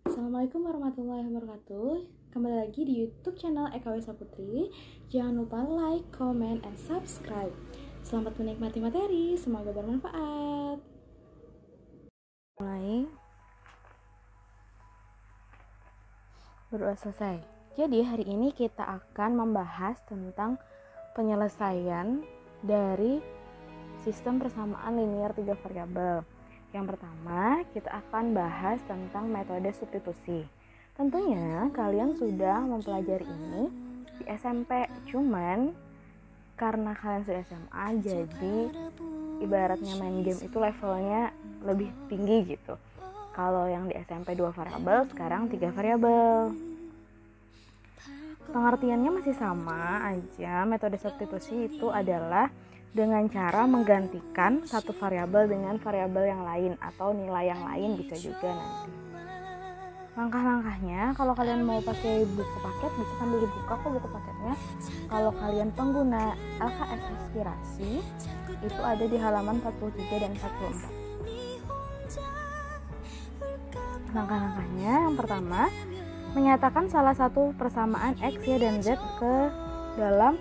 Assalamualaikum warahmatullahi wabarakatuh. Kembali lagi di YouTube channel Eka Wesa Putri. Jangan lupa like, comment, and subscribe. Selamat menikmati materi, semoga bermanfaat. Mulai. Berdoa selesai. Jadi hari ini kita akan membahas tentang penyelesaian dari sistem persamaan linier 3 variabel. Yang pertama, kita akan bahas tentang metode substitusi. Tentunya kalian sudah mempelajari ini di SMP, cuman karena kalian sudah SMA, jadi ibaratnya main game itu levelnya lebih tinggi gitu. Kalau yang di SMP 2 variabel, sekarang 3 variabel. Pengertiannya masih sama aja. Metode substitusi itu adalah dengan cara menggantikan satu variabel dengan variabel yang lain atau nilai yang lain, bisa juga nanti. Langkah-langkahnya, kalau kalian mau pakai buku paket bisa sambil dibuka kok buku paketnya. Kalau kalian pengguna LKS Inspirasi, itu ada di halaman 43 dan 44. Langkah-langkahnya, yang pertama, menyatakan salah satu persamaan X, Y, dan Z ke dalam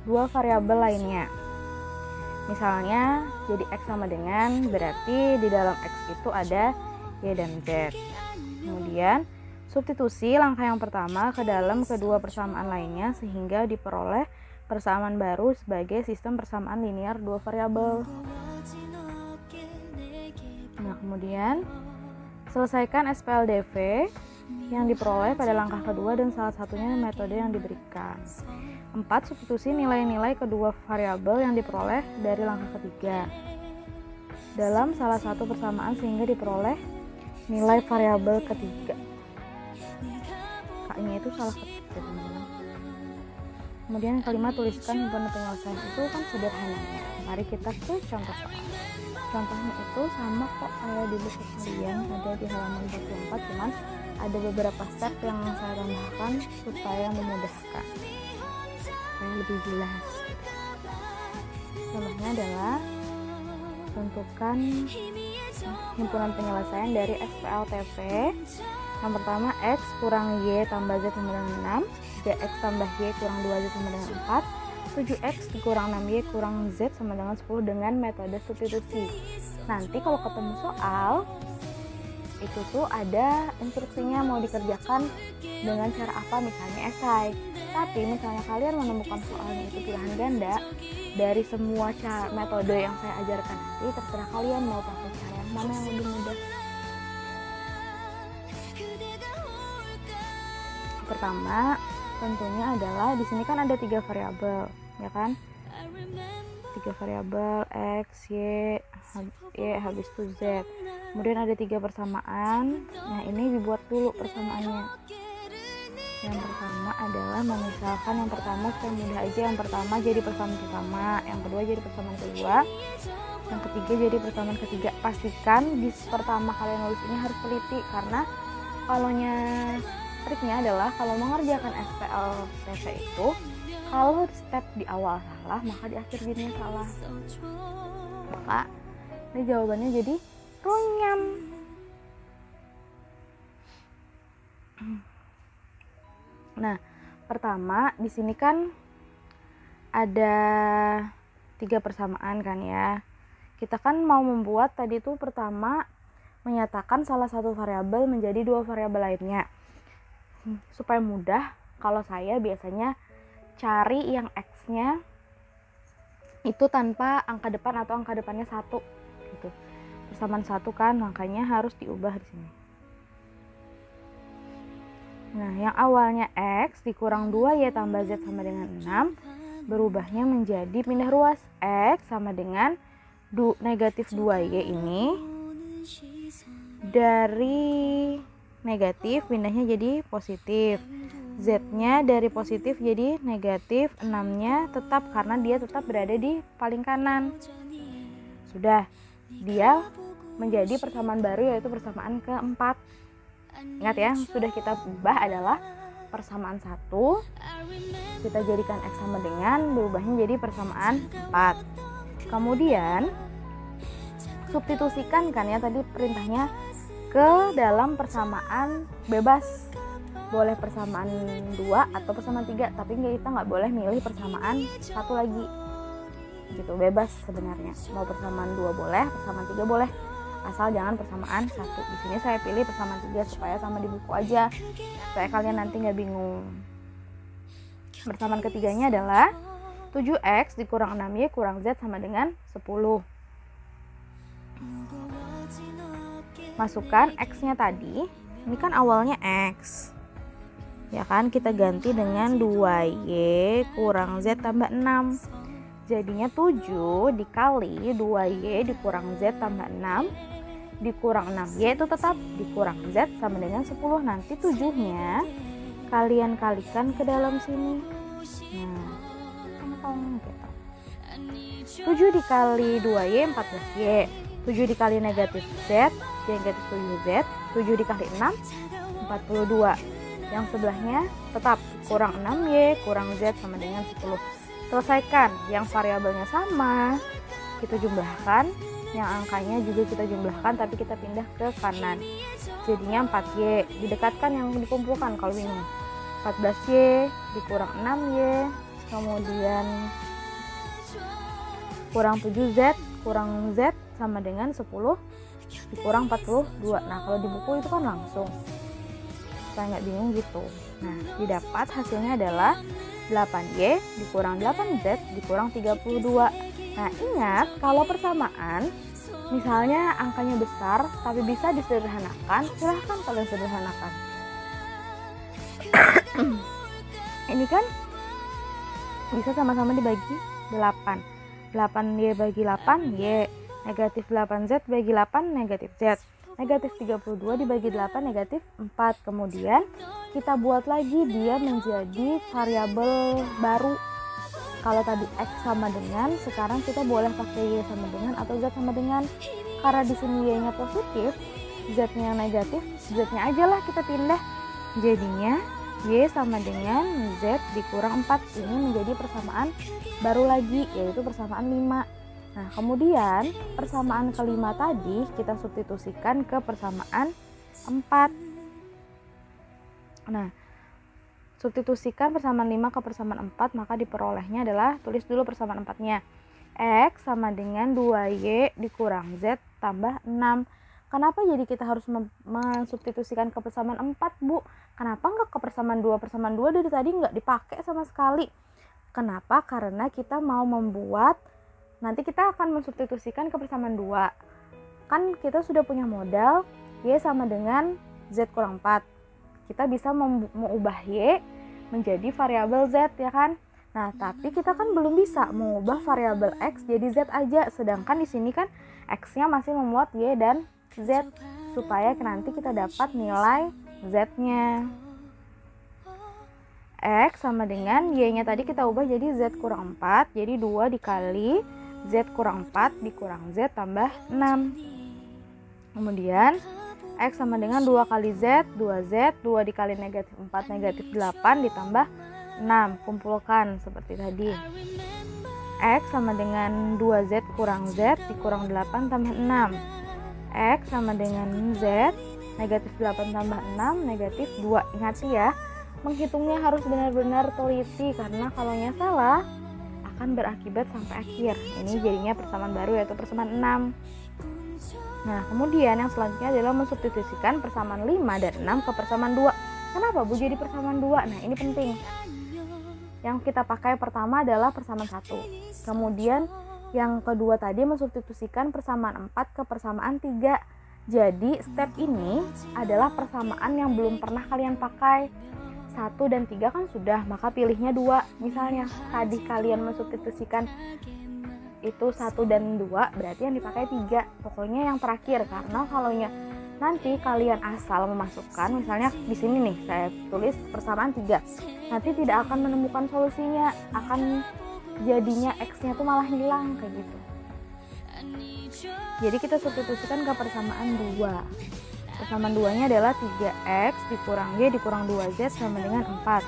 dua variabel lainnya. Misalnya jadi X sama dengan, berarti di dalam X itu ada Y dan Z. Kemudian substitusi langkah yang pertama ke dalam kedua persamaan lainnya sehingga diperoleh persamaan baru sebagai sistem persamaan linear 2 variabel. Nah, kemudian selesaikan SPLDV yang diperoleh pada langkah kedua dan salah satunya metode yang diberikan. 4. Substitusi nilai-nilai kedua variabel yang diperoleh dari langkah ketiga dalam salah satu persamaan sehingga diperoleh nilai variabel ketiga. K-nya itu salah ketiga, teman-teman. Kemudian yang kelima, tuliskan himpunan penyelesaian. Itu kan sederhananya. Mari kita ke contoh soal. Contohnya itu sama kok kayak di buku kalian, ada di halaman 44, cuman ada beberapa step yang saya tambahkan supaya memudahkan, supaya lebih jelas. Contohnya adalah tentukan himpunan penyelesaian dari SPLTV. Yang pertama, X kurang Y tambah Z sama dengan 6, 3X tambah Y kurang 2Z sama dengan 4, 7X kurang 6Y kurang Z sama dengan 10 dengan metode substitusi. Nanti kalau ketemu soal itu tuh ada instruksinya mau dikerjakan dengan cara apa, misalnya esai. Tapi misalnya kalian menemukan soalnya itu pilihan ganda dari semua cara metode yang saya ajarkan, nanti terserah kalian mau pakai cara yang mana yang lebih mudah. Pertama, tentunya adalah di sini kan ada 3 variabel, ya kan? 3 variabel X, Y habis itu Z. Kemudian ada 3 persamaan. Nah, ini dibuat dulu persamaannya. Yang pertama adalah memisalkan yang pertama supaya mudah aja. Yang pertama jadi persamaan pertama, yang kedua jadi persamaan kedua, yang ketiga jadi persamaan ketiga. Pastikan di pertama kalian nulis ini harus teliti, karena triknya adalah kalau mengerjakan SPLTV itu, kalau step di awal salah, maka di akhir jadinya salah. Maka ini jawabannya jadi runyam. Nah, pertama di sini kan ada 3 persamaan kan ya. Kita kan mau membuat tadi tuh pertama menyatakan salah satu variabel menjadi 2 variabel lainnya. Supaya mudah, kalau saya biasanya cari yang X-nya itu tanpa angka depan atau angka depannya 1 gitu. Persamaan 1 kan, makanya harus diubah di sini. Nah, yang awalnya X dikurang 2Y tambah Z sama dengan 6, berubahnya menjadi pindah ruas X sama dengan negatif 2Y ini dari negatif pindahnya jadi positif. Z-nya dari positif jadi negatif, 6-nya tetap karena dia tetap berada di paling kanan. Sudah, dia menjadi persamaan baru yaitu persamaan keempat. Ingat ya, sudah kita ubah adalah persamaan 1, kita jadikan X sama dengan, berubahnya jadi persamaan 4. Kemudian substitusikan kan ya, tadi perintahnya ke dalam persamaan bebas. Boleh persamaan 2 atau persamaan 3, tapi kita nggak boleh milih persamaan satu lagi. Gitu, bebas sebenarnya. Mau persamaan 2 boleh, persamaan 3 boleh. Asal jangan persamaan 1. Di sini saya pilih persamaan 3 supaya sama di buku aja. Supaya kalian nanti nggak bingung. Persamaan ketiganya adalah 7x dikurang 6y kurang z sama dengan 10. Masukkan x-nya tadi. Ini kan awalnya x. Ya kan, kita ganti dengan 2y kurang z tambah 6. Jadinya 7 dikali 2y dikurang z tambah 6 dikurang 6y itu tetap dikurang z sama dengan 10. Nanti 7-nya kalian kalikan ke dalam sini. Nah, gitu. 7 dikali 2y 14y. 7 dikali negatif z, negatif 7z. 7 dikali 6 42. Yang sebelahnya tetap kurang 6y kurang z sama dengan 10. Selesaikan. Yang variabelnya sama kita jumlahkan, yang angkanya juga kita jumlahkan, tapi kita pindah ke kanan. Jadinya 4y. Didekatkan yang dikumpulkan kalau bingung. 14y dikurang 6y, kemudian kurang 7z kurang z sama dengan 10 dikurang 42. Nah, kalau di buku itu kan langsung, supaya nggak bingung gitu. Nah, didapat hasilnya adalah 8y dikurang 8z dikurang 32. Nah, ingat kalau persamaan misalnya angkanya besar tapi bisa disederhanakan, silahkan kalian sederhanakan. Ini kan bisa sama-sama dibagi 8. 8y bagi 8y, negatif 8z bagi 8 negatif z. Negatif 32 dibagi 8 negatif 4. Kemudian kita buat lagi dia menjadi variabel baru. Kalau tadi x sama dengan, sekarang kita boleh pakai y sama dengan atau z sama dengan. Karena di sini y-nya positif, z-nya negatif, z-nya aja lah kita pindah. Jadinya y sama dengan z dikurang 4. Ini menjadi persamaan baru lagi, yaitu persamaan 5. Nah, kemudian persamaan kelima tadi kita substitusikan ke persamaan 4. Nah, substitusikan persamaan 5 ke persamaan 4, maka diperolehnya adalah, tulis dulu persamaan 4-nya. X sama dengan 2y dikurang z tambah 6. Kenapa jadi kita harus mensubstitusikan ke persamaan 4, Bu? Kenapa nggak ke persamaan 2? Persamaan 2 dari tadi nggak dipakai sama sekali. Kenapa? Karena kita mau membuat, nanti kita akan mensubstitusikan ke persamaan 2. Kan kita sudah punya modal y sama dengan z kurang 4. Kita bisa mengubah y menjadi variabel z, ya kan? Nah, tapi kita kan belum bisa mengubah variabel x jadi z aja. Sedangkan di sini kan x-nya masih memuat y dan z, supaya nanti kita dapat nilai z-nya. X sama dengan y-nya tadi kita ubah jadi z kurang 4. Jadi 2 dikali z kurang 4 dikurang z tambah 6. Kemudian x sama dengan 2 kali z, 2z, 2 dikali negatif 4 negatif 8 ditambah 6. Kumpulkan seperti tadi. X sama dengan 2z kurang z dikurang 8 tambah 6. X sama dengan z, negatif 8 tambah 6 negatif 2. Ingat ya, menghitungnya harus benar-benar teliti, karena kalau salah akan berakibat sampai akhir. Ini jadinya persamaan baru, yaitu persamaan 6. Nah, kemudian yang selanjutnya adalah mensubstitusikan persamaan 5 dan 6 ke persamaan 2. Kenapa, Bu, jadi persamaan 2? Nah, ini penting. Yang kita pakai pertama adalah persamaan 1. Kemudian yang kedua tadi mensubstitusikan persamaan 4 ke persamaan 3. Jadi step ini adalah persamaan yang belum pernah kalian pakai. 1 dan 3 kan sudah, maka pilihnya 2. Misalnya tadi kalian mensubstitusikan itu 1 dan 2, berarti yang dipakai 3. Pokoknya yang terakhir, karena kalau nanti kalian asal memasukkan, misalnya di sini nih saya tulis persamaan 3, nanti tidak akan menemukan solusinya, akan jadinya x-nya tuh malah hilang kayak gitu. Jadi kita substitusikan ke persamaan 2. Persamaan 2-nya adalah 3x dikurang y dikurang 2z sama dengan 4.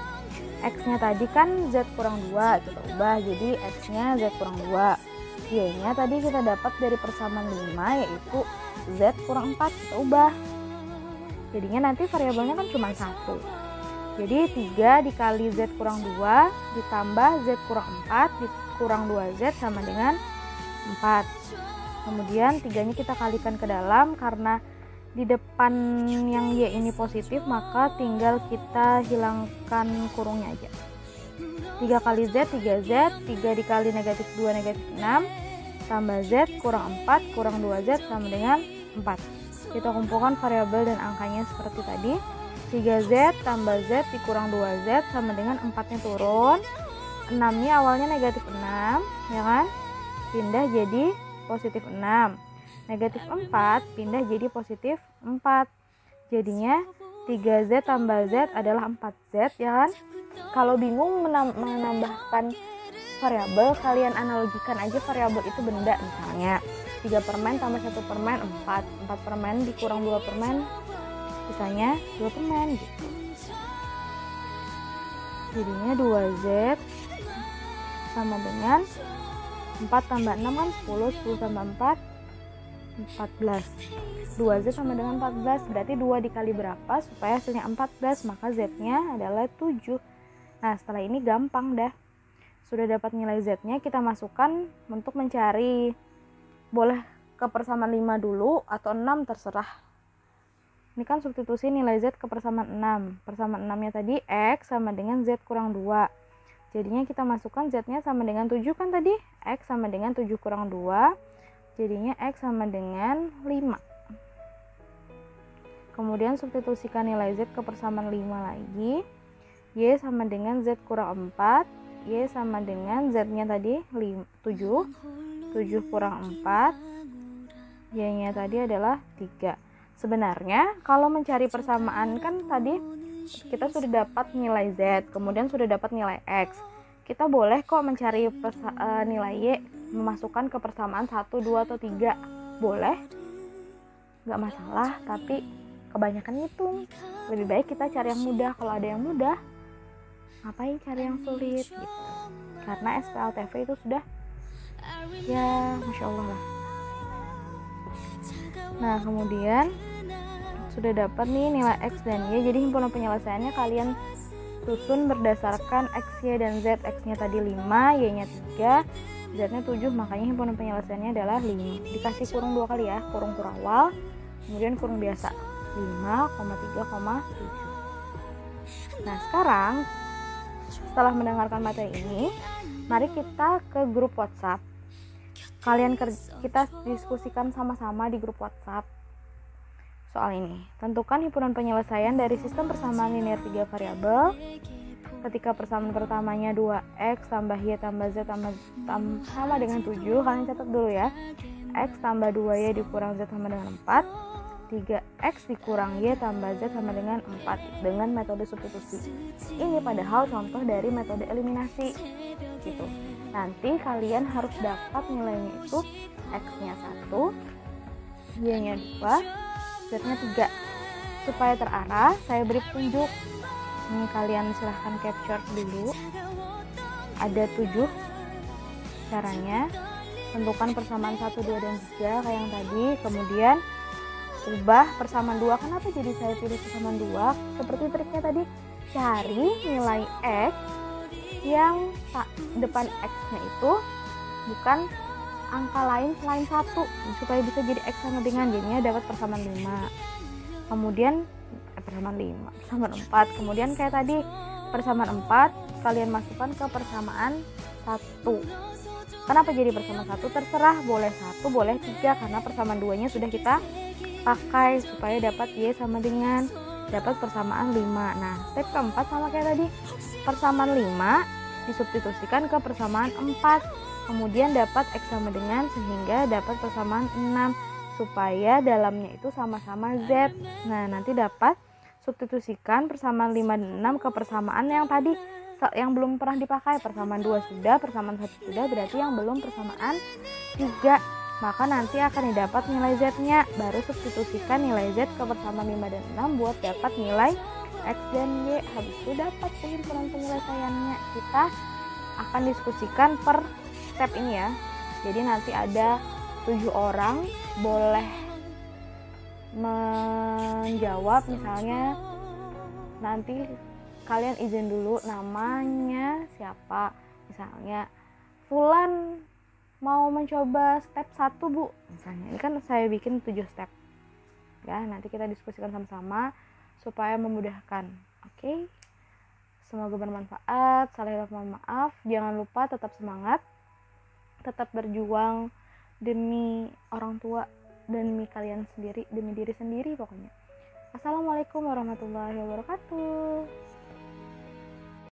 X-nya tadi kan z kurang 2, kita ubah jadi x-nya z kurang 2. Y-nya tadi kita dapat dari persamaan 5, yaitu z kurang 4, kita ubah. Jadinya nanti variabelnya kan cuma 1. Jadi 3 dikali Z kurang 2 ditambah Z kurang 4 dikurang 2Z sama dengan 4. Kemudian 3-nya kita kalikan ke dalam, karena di depan yang Y ini positif maka tinggal kita hilangkan kurungnya aja. 3 kali Z 3Z, 3 dikali negatif 2 negatif 6 tambah Z kurang 4 kurang 2Z sama dengan 4. Kita kumpulkan variabel dan angkanya seperti tadi. 3Z tambah Z dikurang 2Z sama dengan 4-nya turun. 6-nya awalnya negatif 6, ya kan? Pindah jadi positif 6. Negatif 4 pindah jadi positif 4. Jadinya 3Z tambah Z adalah 4Z, ya kan? Kalau bingung menambahkan variabel, kalian analogikan aja variabel itu benda. Misalnya 3 permen tambah 1 permen 4 permen dikurang 2 permen sisanya 2 permen gitu. Jadinya 2Z sama dengan 4 tambah 6 kan 10 tambah 4 14. 2Z sama dengan 14, berarti 2 dikali berapa supaya hasilnya 14, maka Z-nya adalah 7. Nah, setelah ini gampang dah. Sudah dapat nilai Z-nya, kita masukkan untuk mencari. Boleh ke persamaan 5 dulu atau 6 terserah. Ini kan substitusi nilai Z ke persamaan 6. Persamaan 6-nya tadi X sama dengan Z kurang 2. Jadinya kita masukkan Z-nya sama dengan 7 kan tadi. X sama dengan 7 kurang 2. Jadinya X sama dengan 5. Kemudian substitusikan nilai Z ke persamaan 5 lagi. Y sama dengan Z kurang 4. Y sama dengan Z-nya tadi 7. 7 kurang 4, Y-nya tadi adalah 3. Sebenarnya kalau mencari persamaan kan tadi kita sudah dapat nilai Z, kemudian sudah dapat nilai X. Kita boleh kok mencari nilai Y, memasukkan ke persamaan 1, 2, atau 3. Boleh, nggak masalah, tapi kebanyakan ngitung. Lebih baik kita cari yang mudah. Kalau ada yang mudah, ngapain cari yang sulit gitu. Karena SPLTV itu sudah, ya Masya Allah lah. Nah, kemudian sudah dapat nih nilai X dan Y. Jadi himpunan penyelesaiannya kalian susun berdasarkan X, Y, dan Z. X-nya tadi 5, Y-nya 3, Z-nya 7. Makanya himpunan penyelesaiannya adalah 5. Dikasih kurung 2 kali ya, kurung kurawal, kemudian kurung biasa 5,3,7. Nah, sekarang setelah mendengarkan materi ini, mari kita ke grup WhatsApp. Kita diskusikan sama-sama di grup WhatsApp soal ini. Tentukan himpunan penyelesaian dari sistem persamaan linear 3 variabel. Ketika persamaan pertamanya 2x tambah y tambah z sama dengan 7, kalian catat dulu ya. X tambah 2y dikurang z sama dengan 4. 3x dikurang y tambah z sama dengan 4 dengan metode substitusi. Ini padahal contoh dari metode eliminasi gitu. Nanti kalian harus dapat nilainya itu x-nya 1, y-nya 2, z-nya 3. Supaya terarah, saya beri petunjuk. Ini kalian silahkan capture dulu. Ada 7 caranya. Tentukan persamaan 1, 2, dan 3 kayak yang tadi. Kemudian ubah persamaan 2. Kenapa jadi saya pilih persamaan 2? Seperti triknya tadi, cari nilai x yang depan x-nya itu bukan angka lain selain 1, supaya bisa jadi x sama dengan, jadinya dapat persamaan 5. Kemudian persamaan 4. Kemudian kayak tadi persamaan 4 kalian masukkan ke persamaan 1. Kenapa jadi persamaan 1? Terserah, boleh 1, boleh 3, karena persamaan 2-nya sudah kita pakai supaya dapat y sama dengan, dapat persamaan 5. Nah, step keempat sama kayak tadi. Persamaan 5 disubstitusikan ke persamaan 4. Kemudian dapat x sama dengan, sehingga dapat persamaan 6 supaya dalamnya itu sama-sama z. Nah, nanti dapat substitusikan persamaan 5 dan 6 ke persamaan yang tadi yang belum pernah dipakai. Persamaan 2 sudah, persamaan 1 sudah, berarti yang belum persamaan 3. Maka nanti akan didapat nilai z-nya. Baru substitusikan nilai z ke persamaan 5 dan 6 buat dapat nilai x dan y. Habis itu dapat himpunan penyelesaiannya. Kita akan diskusikan per step ini ya. Jadi nanti ada 7 orang, boleh menjawab. Misalnya nanti kalian izin dulu namanya siapa, misalnya Fulan mau mencoba step 1 Bu, misalnya ini kan saya bikin 7 step ya, nanti kita diskusikan sama-sama supaya memudahkan. Oke, semoga bermanfaat. Salah mohon maaf. Jangan lupa tetap semangat, tetap berjuang demi orang tua dan demi kalian sendiri, demi diri sendiri pokoknya. Assalamualaikum warahmatullahi wabarakatuh.